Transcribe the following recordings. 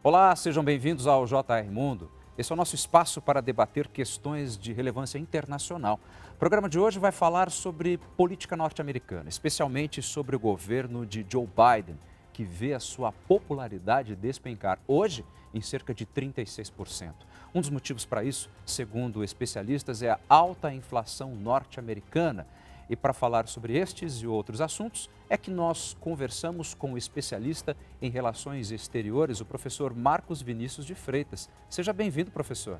Olá, sejam bem-vindos ao JR Mundo. Esse é o nosso espaço para debater questões de relevância internacional. O programa de hoje vai falar sobre política norte-americana, especialmente sobre o governo de Joe Biden, que vê a sua popularidade despencar hoje em cerca de 36%. Um dos motivos para isso, segundo especialistas, é a alta inflação norte-americana. E para falar sobre estes e outros assuntos, é que nós conversamos com o especialista em relações exteriores, o professor Marcos Vinícius de Freitas. Seja bem-vindo, professor.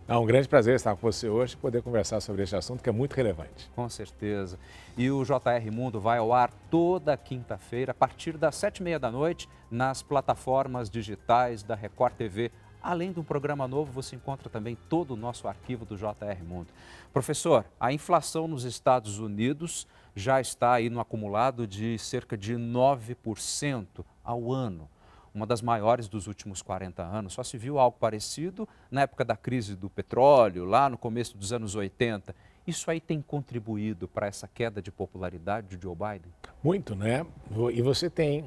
É um grande prazer estar com você hoje e poder conversar sobre este assunto que é muito relevante. Com certeza. E o JR Mundo vai ao ar toda quinta-feira, a partir das 7h30 da noite, nas plataformas digitais da Record TV. Além de um programa novo, você encontra também todo o nosso arquivo do JR Mundo. Professor, a inflação nos Estados Unidos já está aí no acumulado de cerca de 9% ao ano. Uma das maiores dos últimos 40 anos. Só se viu algo parecido na época da crise do petróleo, lá no começo dos anos 80. Isso aí tem contribuído para essa queda de popularidade de Joe Biden? Muito, né? E você tem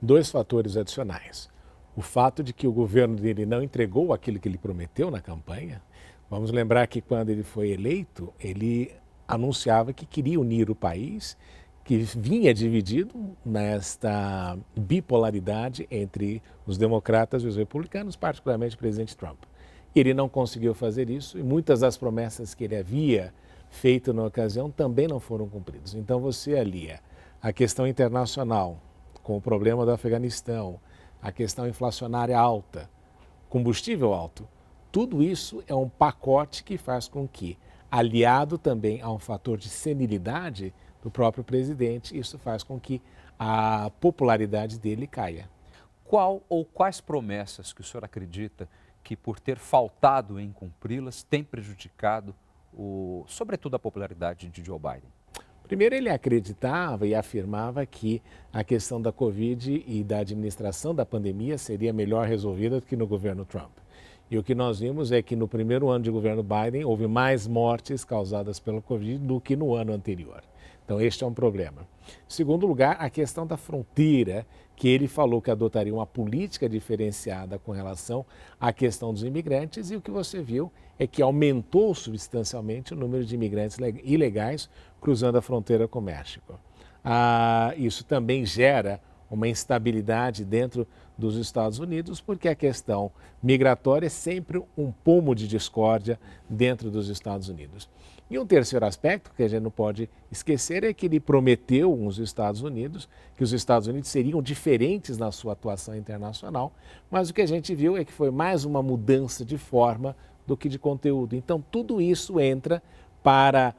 dois fatores adicionais. O fato de que o governo dele não entregou aquilo que ele prometeu na campanha. Vamos lembrar que quando ele foi eleito, ele anunciava que queria unir o país, que vinha dividido nesta bipolaridade entre os democratas e os republicanos, particularmente o presidente Trump. Ele não conseguiu fazer isso e muitas das promessas que ele havia feito na ocasião também não foram cumpridas. Então você alia a questão internacional com o problema do Afeganistão, a questão inflacionária alta, combustível alto, tudo isso é um pacote que faz com que, aliado também a um fator de senilidade do próprio presidente, isso faz com que a popularidade dele caia. Qual ou quais promessas que o senhor acredita que, por ter faltado em cumpri-las, tem prejudicado, sobretudo, a popularidade de Joe Biden? Primeiro, ele acreditava e afirmava que a questão da Covid e da administração da pandemia seria melhor resolvida do que no governo Trump. E o que nós vimos é que no primeiro ano de governo Biden houve mais mortes causadas pela Covid do que no ano anterior. Então, este é um problema. Em segundo lugar, a questão da fronteira, que ele falou que adotaria uma política diferenciada com relação à questão dos imigrantes, e o que você viu é que aumentou substancialmente o número de imigrantes ilegais cruzando a fronteira com o México. Isso também gera uma instabilidade dentro dos Estados Unidos, porque a questão migratória é sempre um pomo de discórdia dentro dos Estados Unidos. E um terceiro aspecto que a gente não pode esquecer é que ele prometeu aos Estados Unidos que os Estados Unidos seriam diferentes na sua atuação internacional, mas o que a gente viu é que foi mais uma mudança de forma do que de conteúdo. Então, tudo isso entra para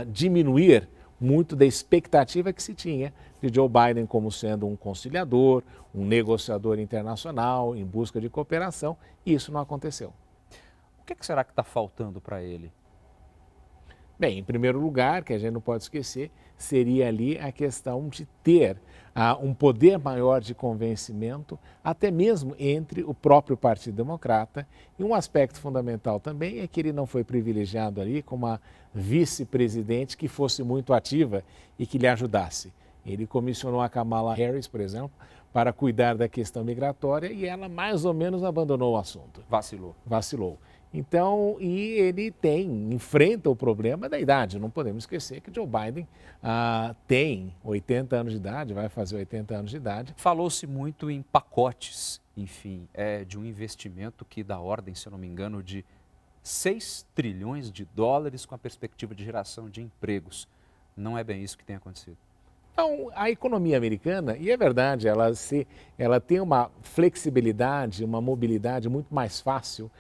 diminuir muito da expectativa que se tinha de Joe Biden como sendo um conciliador, um negociador internacional em busca de cooperação, e isso não aconteceu. O que será que está faltando para ele? Bem, em primeiro lugar, que a gente não pode esquecer, seria ali a questão de ter um poder maior de convencimento, até mesmo entre o próprio Partido Democrata. E um aspecto fundamental também é que ele não foi privilegiado ali com uma vice-presidente que fosse muito ativa e que lhe ajudasse. Ele comissionou a Kamala Harris, por exemplo, para cuidar da questão migratória e ela mais ou menos abandonou o assunto. Vacilou. Então, e ele enfrenta o problema da idade. Não podemos esquecer que Joe Biden tem 80 anos de idade, vai fazer 80 anos de idade. Falou-se muito em pacotes, enfim, de um investimento que dá ordem, se eu não me engano, de 6 trilhões de dólares com a perspectiva de geração de empregos. Não é bem isso que tem acontecido. Então, a economia americana, e é verdade, ela tem uma flexibilidade, uma mobilidade muito mais fácil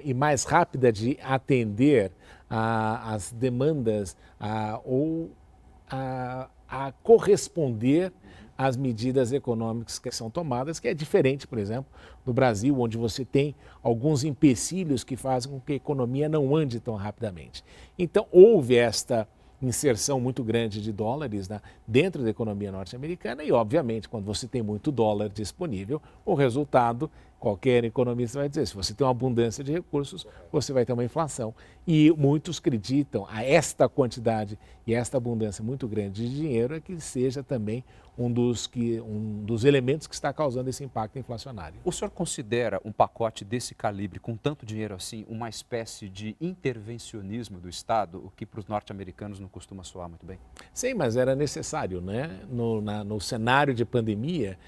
e mais rápida de atender às demandas ou a corresponder às medidas econômicas que são tomadas, que é diferente, por exemplo, do Brasil, onde você tem alguns empecilhos que fazem com que a economia não ande tão rapidamente. Então, houve esta inserção muito grande de dólares dentro da economia norte-americana e, obviamente, quando você tem muito dólar disponível, o resultado Qualquer economista vai dizer, se você tem uma abundância de recursos, você vai ter uma inflação. E muitos acreditam a esta quantidade e esta abundância muito grande de dinheiro é que seja também um dos elementos que está causando esse impacto inflacionário. O senhor considera um pacote desse calibre, com tanto dinheiro assim, uma espécie de intervencionismo do Estado, o que para os norte-americanos não costuma soar muito bem? Sim, mas era necessário, né? No cenário de pandemia,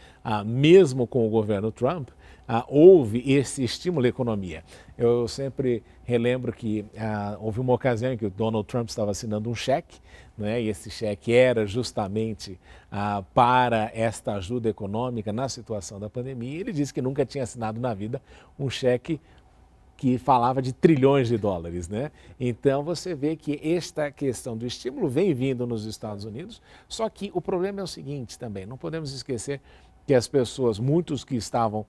mesmo com o governo Trump, houve esse estímulo à economia. Eu sempre relembro que houve uma ocasião em que o Donald Trump estava assinando um cheque, né? E esse cheque era justamente para esta ajuda econômica na situação da pandemia. Ele disse que nunca tinha assinado na vida um cheque que falava de trilhões de dólares, né? Então você vê que esta questão do estímulo vem vindo nos Estados Unidos, só que o problema é o seguinte também, não podemos esquecer que as pessoas, muitos que estavam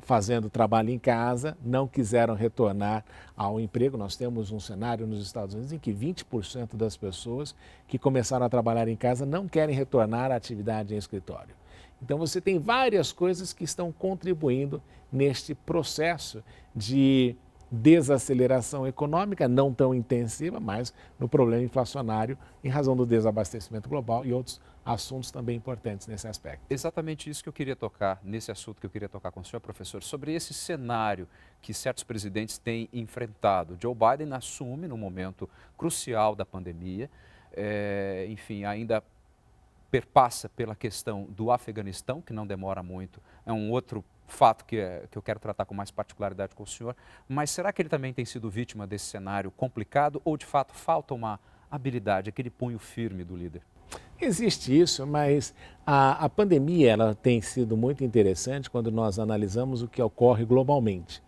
fazendo trabalho em casa, não quiseram retornar ao emprego. Nós temos um cenário nos Estados Unidos em que 20% das pessoas que começaram a trabalhar em casa não querem retornar à atividade em escritório. Então você tem várias coisas que estão contribuindo neste processo de desaceleração econômica, não tão intensiva, mas no problema inflacionário em razão do desabastecimento global e outros assuntos também importantes nesse aspecto. Exatamente isso que eu queria tocar, nesse assunto que eu queria tocar com o senhor, professor, sobre esse cenário que certos presidentes têm enfrentado. Joe Biden assume no momento crucial da pandemia, enfim, ainda perpassa pela questão do Afeganistão, que não demora muito, é um outro fato que eu quero tratar com mais particularidade com o senhor, mas será que ele também tem sido vítima desse cenário complicado ou de fato falta uma habilidade, aquele punho firme do líder? Existe isso, mas a pandemia ela tem sido muito interessante quando nós analisamos o que ocorre globalmente.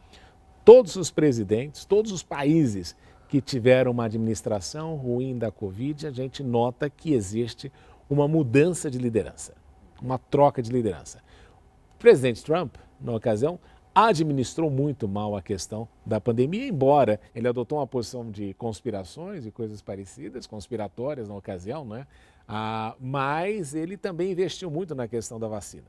Todos os presidentes, todos os países que tiveram uma administração ruim da Covid, a gente nota que existe uma mudança de liderança, uma troca de liderança. O presidente Trump, na ocasião, administrou muito mal a questão da pandemia, embora ele adotou uma posição de conspirações e coisas parecidas, conspiratórias na ocasião, né? Mas ele também investiu muito na questão da vacina.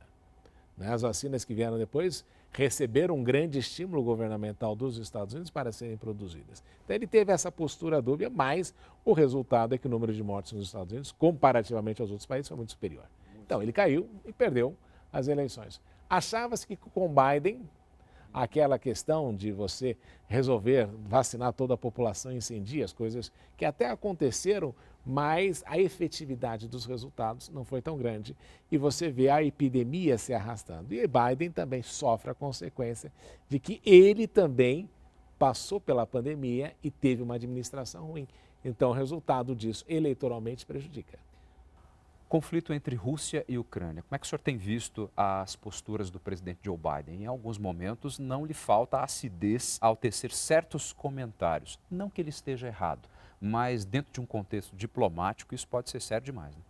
As vacinas que vieram depois receberam um grande estímulo governamental dos Estados Unidos para serem produzidas. Então ele teve essa postura dúbia, mas o resultado é que o número de mortes nos Estados Unidos, comparativamente aos outros países, foi muito superior. Então ele caiu e perdeu as eleições. Achava-se que com Biden, aquela questão de você resolver vacinar toda a população em 100 dias, coisas que até aconteceram, mas a efetividade dos resultados não foi tão grande e você vê a epidemia se arrastando. E Biden também sofre a consequência de que ele também passou pela pandemia e teve uma administração ruim. Então o resultado disso eleitoralmente prejudica. Conflito entre Rússia e Ucrânia. Como é que o senhor tem visto as posturas do presidente Joe Biden? Em alguns momentos não lhe falta acidez ao tecer certos comentários. Não que ele esteja errado, mas dentro de um contexto diplomático isso pode ser sério demais, né?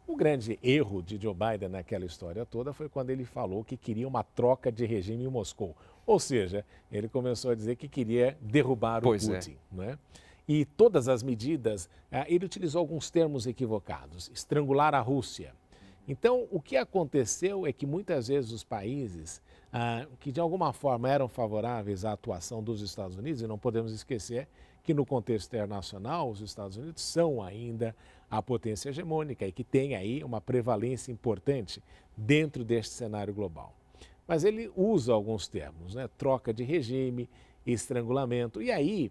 O grande erro de Joe Biden naquela história toda foi quando ele falou que queria uma troca de regime em Moscou. Ou seja, ele começou a dizer que queria derrubar o Putin, né? E todas as medidas, ele utilizou alguns termos equivocados, estrangular a Rússia. Então, o que aconteceu é que muitas vezes os países que de alguma forma eram favoráveis à atuação dos Estados Unidos, e não podemos esquecer que no contexto internacional os Estados Unidos são ainda a potência hegemônica e que tem aí uma prevalência importante dentro deste cenário global. Mas ele usa alguns termos, né? Troca de regime, estrangulamento, e aí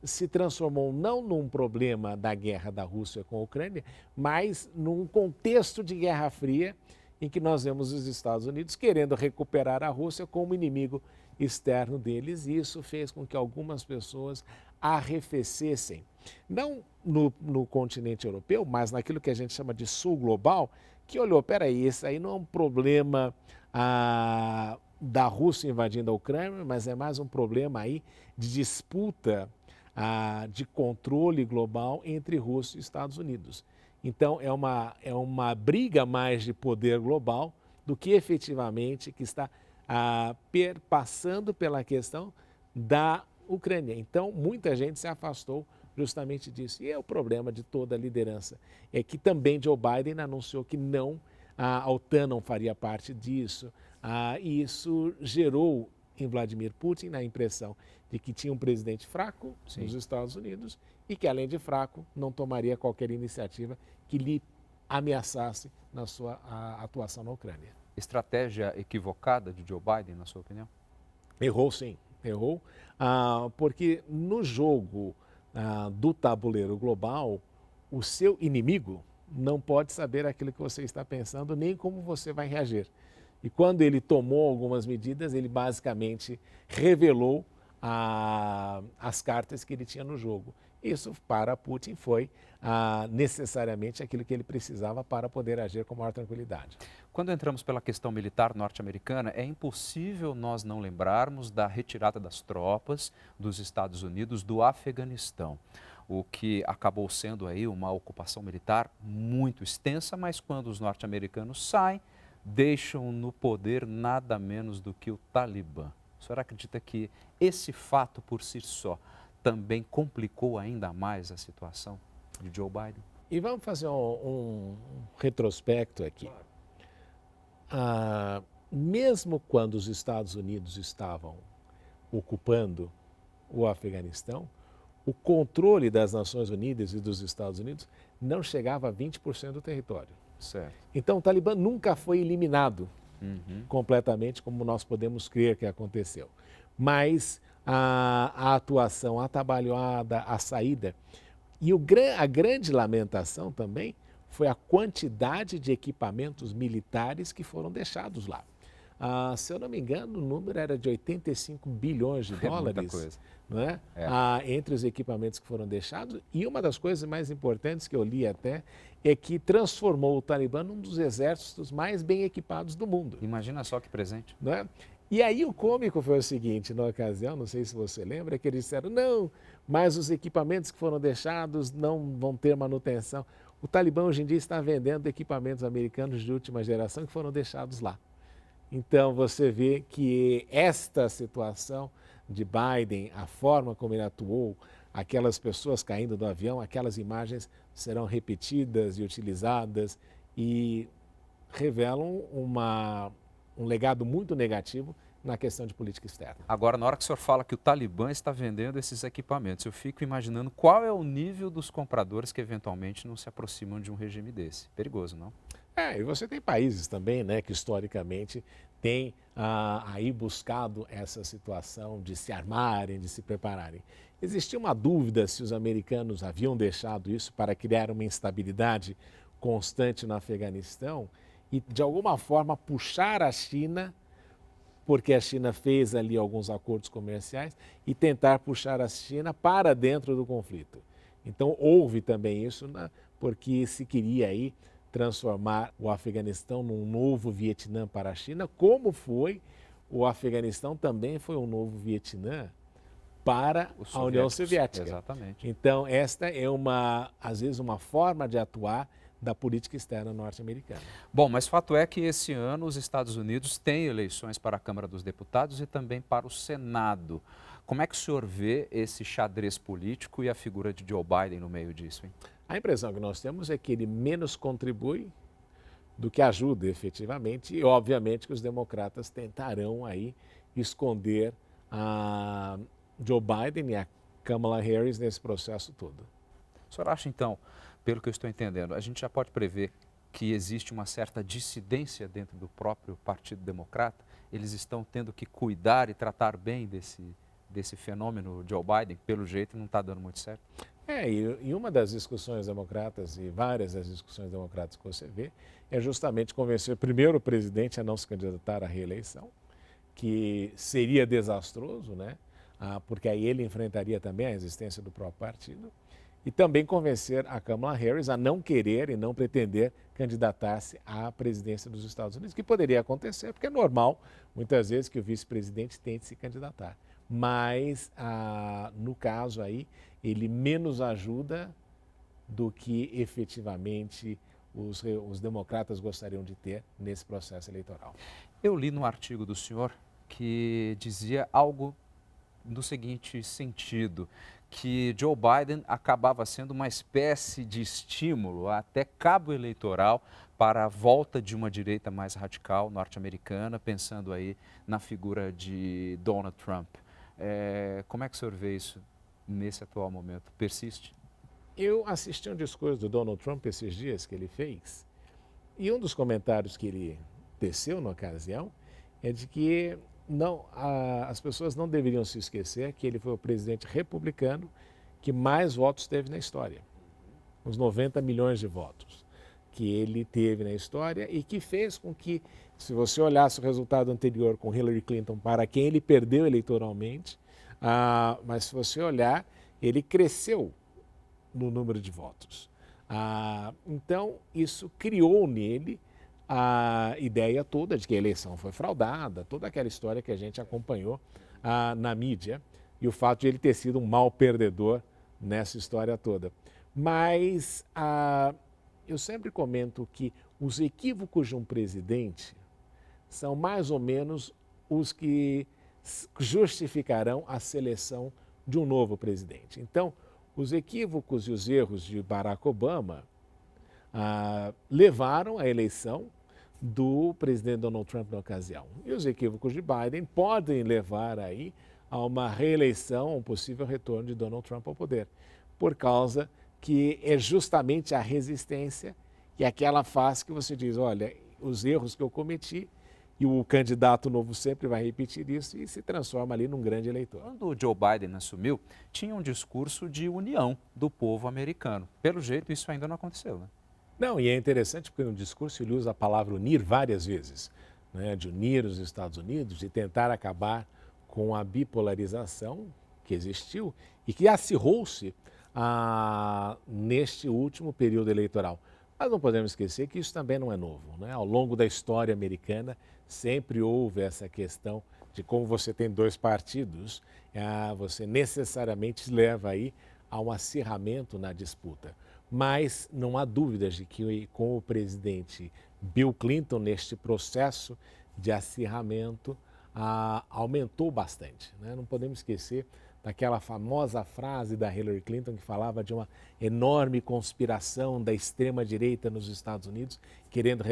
se transformou não num problema da guerra da Rússia com a Ucrânia, mas num contexto de Guerra Fria em que nós vemos os Estados Unidos querendo recuperar a Rússia como inimigo externo deles, e isso fez com que algumas pessoas arrefecessem, não no continente europeu, mas naquilo que a gente chama de sul global, que olhou, peraí, esse aí não é um problema da Rússia invadindo a Ucrânia, mas é mais um problema aí de disputa de controle global entre Rússia e Estados Unidos. Então, é uma briga mais de poder global do que efetivamente que está perpassando pela questão da Ucrânia. Então, muita gente se afastou justamente disso. E é o problema de toda a liderança. É que também Joe Biden anunciou que não a OTAN não faria parte disso, e isso gerou em Vladimir Putin a impressão de que tinha um presidente fraco nos Estados Unidos e que, além de fraco, não tomaria qualquer iniciativa que lhe ameaçasse na sua atuação na Ucrânia. Estratégia equivocada de Joe Biden, na sua opinião? Errou, sim. Errou, porque no jogo do tabuleiro global, o seu inimigo não pode saber aquilo que você está pensando, nem como você vai reagir. E quando ele tomou algumas medidas, ele basicamente revelou as cartas que ele tinha no jogo. Isso, para Putin, foi necessariamente aquilo que ele precisava para poder agir com maior tranquilidade. Quando entramos pela questão militar norte-americana, é impossível nós não lembrarmos da retirada das tropas dos Estados Unidos do Afeganistão, o que acabou sendo aí uma ocupação militar muito extensa, mas quando os norte-americanos saem, deixam no poder nada menos do que o Talibã. O senhor acredita que esse fato por si só também complicou ainda mais a situação de Joe Biden? E vamos fazer um retrospecto aqui. Mesmo quando os Estados Unidos estavam ocupando o Afeganistão, o controle das Nações Unidas e dos Estados Unidos não chegava a 20% do território. Certo. Então o Talibã nunca foi eliminado completamente, como nós podemos crer que aconteceu. Mas a atuação atabalhoada, a saída, e a grande lamentação também foi a quantidade de equipamentos militares que foram deixados lá. Se eu não me engano, o número era de 85 bilhões de dólares, muita coisa. Não é? Entre os equipamentos que foram deixados. E uma das coisas mais importantes que eu li até é que transformou o Talibã num dos exércitos mais bem equipados do mundo. Imagina só que presente. Não é? E aí o cômico foi o seguinte, na ocasião, não sei se você lembra, que eles disseram, não, mas os equipamentos que foram deixados não vão ter manutenção. O Talibã hoje em dia está vendendo equipamentos americanos de última geração que foram deixados lá. Então você vê que esta situação de Biden, a forma como ele atuou, aquelas pessoas caindo do avião, aquelas imagens serão repetidas e utilizadas e revelam um legado muito negativo na questão de política externa. Agora, na hora que o senhor fala que o Talibã está vendendo esses equipamentos, eu fico imaginando qual é o nível dos compradores que eventualmente não se aproximam de um regime desse. Perigoso, não? E você tem países também, né, que historicamente têm aí buscado essa situação de se armarem, de se prepararem. Existia uma dúvida se os americanos haviam deixado isso para criar uma instabilidade constante no Afeganistão e, de alguma forma, puxar a China, porque a China fez ali alguns acordos comerciais, e tentar puxar a China para dentro do conflito. Então, houve também isso, né, porque se queria aí transformar o Afeganistão num novo Vietnã para a China, como foi o Afeganistão também foi um novo Vietnã para a União Soviética. Exatamente. Então, esta é às vezes, uma forma de atuar da política externa norte-americana. Bom, mas fato é que esse ano os Estados Unidos têm eleições para a Câmara dos Deputados e também para o Senado. Como é que o senhor vê esse xadrez político e a figura de Joe Biden no meio disso, hein? A impressão que nós temos é que ele menos contribui do que ajuda efetivamente e, obviamente, que os democratas tentarão aí esconder a Joe Biden e a Kamala Harris nesse processo todo. O senhor acha, então, pelo que eu estou entendendo, a gente já pode prever que existe uma certa dissidência dentro do próprio Partido Democrata? Eles estão tendo que cuidar e tratar bem desse fenômeno Joe Biden, pelo jeito não está dando muito certo? E uma das discussões democratas, e várias das discussões democratas que você vê, é justamente convencer primeiro o presidente a não se candidatar à reeleição, que seria desastroso, né? Porque aí ele enfrentaria também a existência do próprio partido, e também convencer a Kamala Harris a não querer e não pretender candidatar-se à presidência dos Estados Unidos, que poderia acontecer, porque é normal, muitas vezes, que o vice-presidente tente se candidatar. Mas, no caso aí, ele menos ajuda do que efetivamente os democratas gostariam de ter nesse processo eleitoral. Eu li no artigo do senhor que dizia algo no seguinte sentido, que Joe Biden acabava sendo uma espécie de estímulo, até cabo eleitoral, para a volta de uma direita mais radical norte-americana, pensando aí na figura de Donald Trump. Como é que o senhor vê isso nesse atual momento? Persiste? Eu assisti um discurso do Donald Trump esses dias que ele fez, e um dos comentários que ele teceu na ocasião é de que as pessoas não deveriam se esquecer que ele foi o presidente republicano que mais votos teve na história. Os 90 milhões de votos que ele teve na história e que fez com que, se você olhasse o resultado anterior com Hillary Clinton, para quem ele perdeu eleitoralmente, mas se você olhar, ele cresceu no número de votos. Então, isso criou nele a ideia toda de que a eleição foi fraudada, toda aquela história que a gente acompanhou na mídia e o fato de ele ter sido um mau perdedor nessa história toda. Mas eu sempre comento que os equívocos de um presidente são mais ou menos os que justificarão a seleção de um novo presidente. Então, os equívocos e os erros de Barack Obama levaram à eleição do presidente Donald Trump na ocasião. E os equívocos de Biden podem levar aí a uma reeleição, um possível retorno de Donald Trump ao poder, por causa que é justamente a resistência e aquela fase que você diz, olha, os erros que eu cometi, e o candidato novo sempre vai repetir isso e se transforma ali num grande eleitor. Quando o Joe Biden assumiu, tinha um discurso de união do povo americano. Pelo jeito, isso ainda não aconteceu, né? Não, e é interessante porque no discurso ele usa a palavra unir várias vezes, né? De unir os Estados Unidos, de tentar acabar com a bipolarização que existiu e que acirrou-se neste último período eleitoral. Mas não podemos esquecer que isso também não é novo, né? Ao longo da história americana, sempre houve essa questão de como você tem dois partidos, você necessariamente leva aí a um acirramento na disputa. Mas não há dúvidas de que com o presidente Bill Clinton, neste processo de acirramento, aumentou bastante, né? Não podemos esquecer daquela famosa frase da Hillary Clinton que falava de uma enorme conspiração da extrema-direita nos Estados Unidos querendo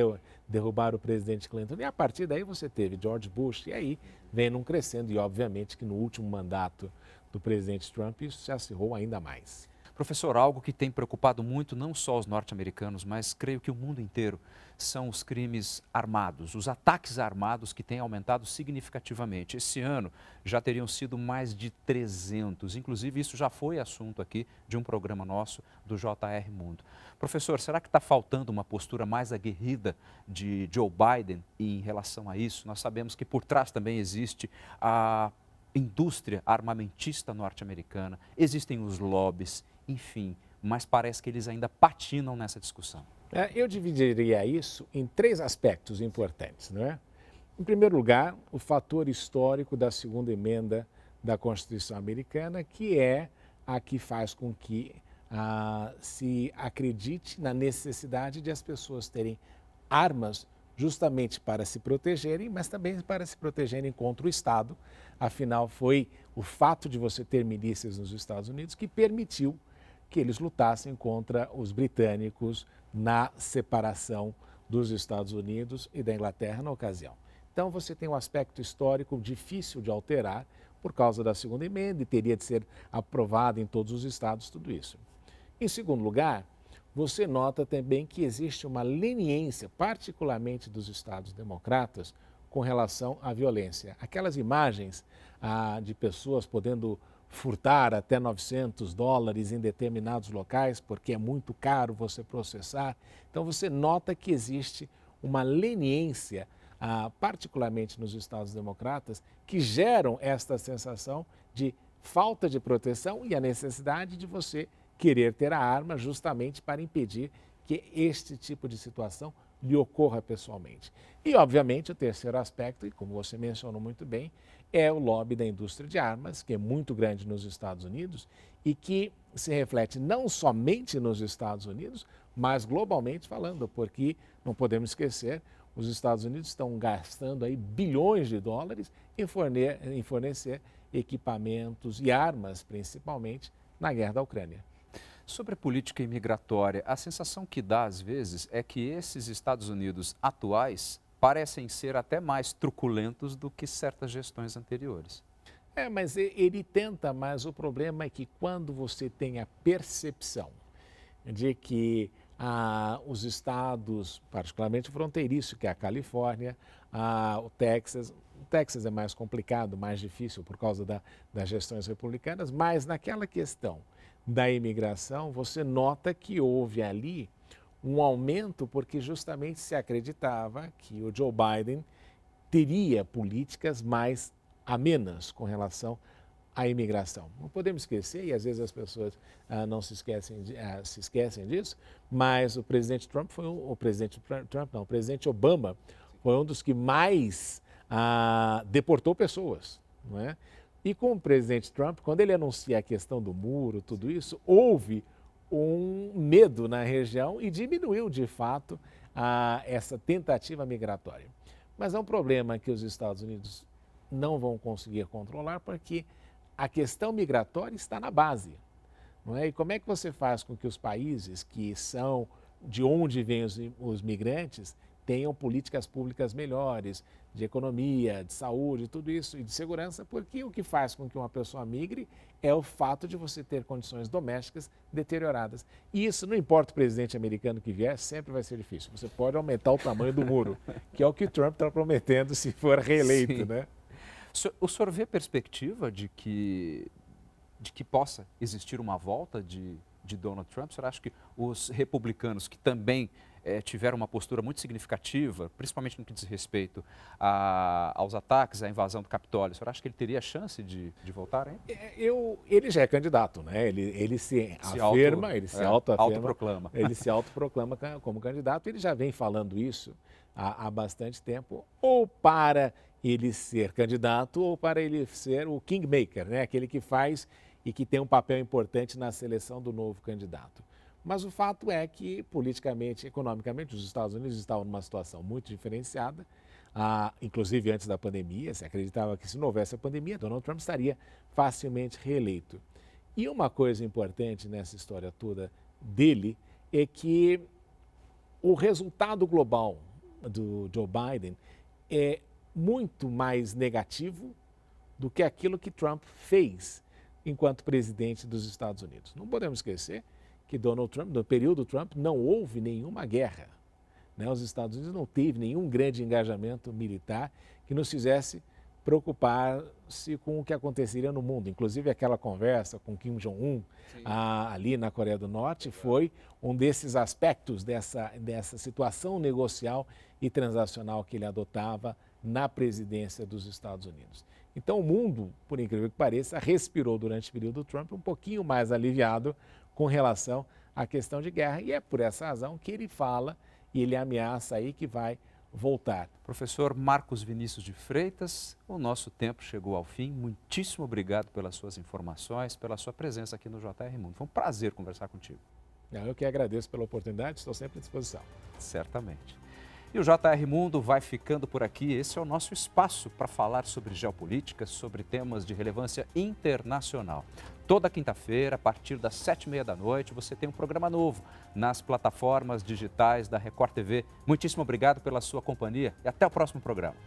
derrubar o presidente Clinton. E a partir daí você teve George Bush e aí vem num crescendo e obviamente que no último mandato do presidente Trump isso se acirrou ainda mais. Professor, algo que tem preocupado muito não só os norte-americanos, mas creio que o mundo inteiro, são os crimes armados, os ataques armados que têm aumentado significativamente. Esse ano já teriam sido mais de 300, inclusive isso já foi assunto aqui de um programa nosso do JR Mundo. Professor, será que está faltando uma postura mais aguerrida de Joe Biden em relação a isso? Nós sabemos que por trás também existe a indústria armamentista norte-americana, existem os lobbies, enfim, mas parece que eles ainda patinam nessa discussão. Eu dividiria isso em três aspectos importantes, não é? Em primeiro lugar, o fator histórico da segunda emenda da Constituição Americana, que é a que faz com que se acredite na necessidade de as pessoas terem armas justamente para se protegerem, mas também para se protegerem contra o Estado. Afinal, foi o fato de você ter milícias nos Estados Unidos que permitiu que eles lutassem contra os britânicos na separação dos Estados Unidos e da Inglaterra na ocasião. Então você tem um aspecto histórico difícil de alterar por causa da segunda emenda e teria de ser aprovado em todos os estados tudo isso. Em segundo lugar, você nota também que existe uma leniência, particularmente dos estados democratas, com relação à violência. Aquelas imagens de pessoas podendo furtar até $900 em determinados locais, porque é muito caro você processar. Então você nota que existe uma leniência, particularmente nos estados democratas, que geram esta sensação de falta de proteção e a necessidade de você querer ter a arma justamente para impedir que este tipo de situação lhe ocorra pessoalmente. E, obviamente, o terceiro aspecto, e como você mencionou muito bem, é o lobby da indústria de armas, que é muito grande nos Estados Unidos e que se reflete não somente nos Estados Unidos, mas globalmente falando, porque não podemos esquecer, os Estados Unidos estão gastando aí bilhões de dólares em fornecer equipamentos e armas, principalmente, na guerra da Ucrânia. Sobre política imigratória, a sensação que dá às vezes é que esses Estados Unidos atuais parecem ser até mais truculentos do que certas gestões anteriores. Mas ele tenta, mas o problema é que quando você tem a percepção de que os estados, particularmente fronteiriço, que é a Califórnia, o Texas é mais complicado, mais difícil por causa das gestões republicanas, mas naquela questão da imigração, você nota que houve ali um aumento porque justamente se acreditava que o Joe Biden teria políticas mais amenas com relação à imigração. Não podemos esquecer, e às vezes as pessoas não se esquecem disso, mas o presidente Trump o presidente Obama foi um dos que mais deportou pessoas, não é? E com o presidente Trump, quando ele anuncia a questão do muro, tudo isso, houve um medo na região e diminuiu de fato essa tentativa migratória. Mas é um problema que os Estados Unidos não vão conseguir controlar porque a questão migratória está na base, não é? E como é que você faz com que os países que são de onde vêm os migrantes tenham políticas públicas melhores, de economia, de saúde, tudo isso, e de segurança, porque o que faz com que uma pessoa migre é o fato de você ter condições domésticas deterioradas. E isso, não importa o presidente americano que vier, sempre vai ser difícil. Você pode aumentar o tamanho do muro, que é o que o Trump está prometendo se for reeleito, Sim. né? O senhor vê perspectiva de que possa existir uma volta de Donald Trump? O senhor acha que os republicanos, que também tiveram uma postura muito significativa, principalmente no que diz respeito aos ataques, à invasão do Capitólio, o senhor acha que ele teria chance de voltar, hein? Ele já é candidato, né? Ele se afirma, ele se autoproclama. Ele se autoproclama como candidato. Ele já vem falando isso há bastante tempo, ou para ele ser candidato ou para ele ser o kingmaker, né? Aquele que faz e que tem um papel importante na seleção do novo candidato. Mas o fato é que, politicamente, economicamente, os Estados Unidos estavam numa situação muito diferenciada, inclusive antes da pandemia. Se acreditava que se não houvesse a pandemia, Donald Trump estaria facilmente reeleito. E uma coisa importante nessa história toda dele é que o resultado global do Joe Biden é muito mais negativo do que aquilo que Trump fez enquanto presidente dos Estados Unidos. Não podemos esquecer que Donald Trump, no período Trump, não houve nenhuma guerra, né? Os Estados Unidos não teve nenhum grande engajamento militar que nos fizesse preocupar-se com o que aconteceria no mundo. Inclusive aquela conversa com Kim Jong-un ali na Coreia do Norte foi um desses aspectos dessa situação negocial e transacional que ele adotava na presidência dos Estados Unidos. Então o mundo, por incrível que pareça, respirou durante o período Trump um pouquinho mais aliviado com relação à questão de guerra. E é por essa razão que ele fala e ele ameaça aí que vai voltar. Professor Marcos Vinícius de Freitas, o nosso tempo chegou ao fim. Muitíssimo obrigado pelas suas informações, pela sua presença aqui no JR Mundo. Foi um prazer conversar contigo. Eu que agradeço pela oportunidade, estou sempre à disposição. Certamente. E o JR Mundo vai ficando por aqui. Esse é o nosso espaço para falar sobre geopolítica, sobre temas de relevância internacional. Toda quinta-feira, a partir das 7h30 você tem um programa novo nas plataformas digitais da Record TV. Muitíssimo obrigado pela sua companhia e até o próximo programa.